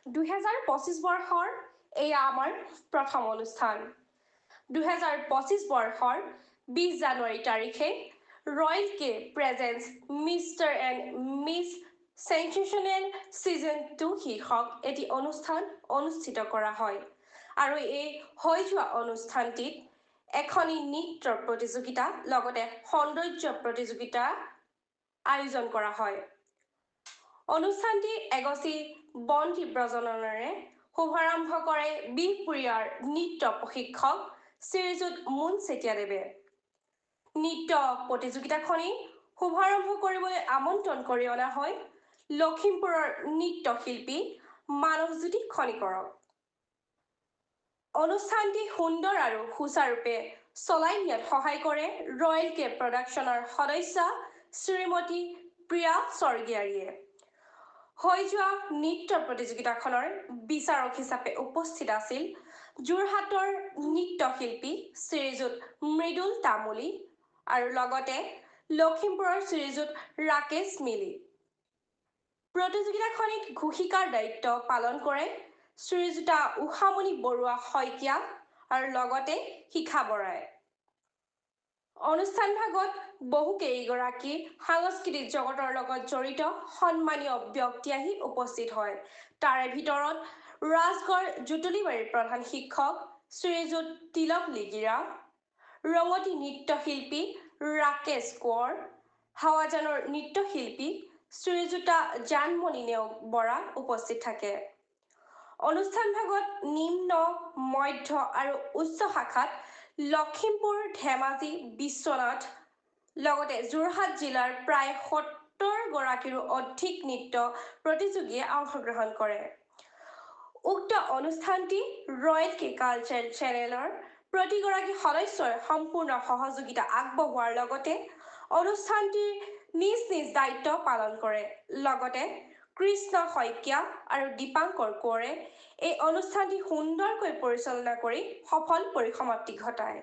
2025 বৰ্ষৰ এয়া আমাৰ প্ৰথম অনুষ্ঠান 2025 বৰ্ষৰ 20 জানুৱাৰী তাৰিখে royal K presents mister and miss sensational season 2 শীৰ্ষক এটি অনুষ্ঠান অনুষ্ঠিত কৰা হয় আৰু এই হৈ যোৱা অনুষ্ঠানটিত এখনি নৃত্য প্ৰতিযোগিতা লগতে সৌন্দৰ্য প্ৰতিযোগিতা আয়োজন কৰা হয় অনুষ্ঠানটি এগছি বন্তি প্ৰজ্বলনেৰে শুভাৰম্ভ কৰে বিহপুৰীয়াৰ নৃত্য প্ৰশিক্ষক শ্ৰীযুত মুন চেতিয়াদেৱে নৃত্য প্ৰতিযোগিতাখনি শুভাৰম্ভ কৰিবলৈ আমন্ত্ৰণ কৰি অনা হয় লখিমপুৰৰ নৃত্যশিল্পী মানৱজ্যোতি খনিকৰক অনুষ্ঠানটি সুন্দৰ আৰু সুচাৰুৰূপে চলাই নিয়াত সহায় কৰে ৰয়েল কে প্ৰডাকশ্যনৰ সদস্য শ্ৰীমতী প্ৰিয়া স্বৰ্গীয়াৰীয়ে হৈ যোৱা নৃত্য প্ৰতিযোগিতাখনৰ বিচাৰক হিচাপে উপস্থিত আছিল যোৰহাটৰ নৃত্যশিল্পী শ্ৰীযুত মৃদুল তামুলী আৰু লগতে লখিমপুৰৰ শ্ৰীযুত ৰাকেশ মিলি প্ৰতিযোগিতাখনিত ঘোষিকাৰ দায়িত্ব পালন কৰে শ্ৰীযুতা উষামণি বৰুৱা শইকীয়া আৰু লগতে শিখা বৰাই অনুষ্ঠান ভাগত বহু কেইগৰাকী সাংস্কৃতিক জগতৰ লগত জড়িত সন্মানীয় ব্যক্তি আহি উপস্থিত হয় তাৰে ভিতৰত ৰাজগড় জুটুলিবাৰীৰ প্ৰধান শিক্ষক শ্ৰীযুত তিলক লিগিৰা ৰঙতি নৃত্যশিল্পী ৰাকেশ কোঁৱৰ হাৱাজানৰ নৃত্যশিল্পী শ্ৰীযুতা জানমণি নেওগ বৰা উপস্থিত থাকে অনুষ্ঠান ভাগত নিম্ন মধ্য আৰু উচ্চ শাখাত লখিমপুৰ ধেমাজি বিশ্বনাথ লগতে যোৰহাট জিলাৰ প্ৰায় 70 গৰাকীৰো অধিক নৃত্য প্ৰতিযোগীয়ে অংশগ্ৰহণ কৰে উক্ত অনুষ্ঠানটি ৰয়েল কে কালচাৰেল চেনেলৰ প্ৰতিগৰাকী সদস্যৰ সম্পূৰ্ণ সহযোগিতা আগবঢ়োৱাৰ লগতে অনুষ্ঠানটিৰ নিজ নিজ দায়িত্ব পালন কৰে লগতে কৃষ্ণ শইকীয়া আৰু দীপাংকৰ কোঁৱৰে এই অনুষ্ঠানটি সুন্দৰকৈ পৰিচালনা কৰি সফল পৰিসমাপ্তি ঘটায়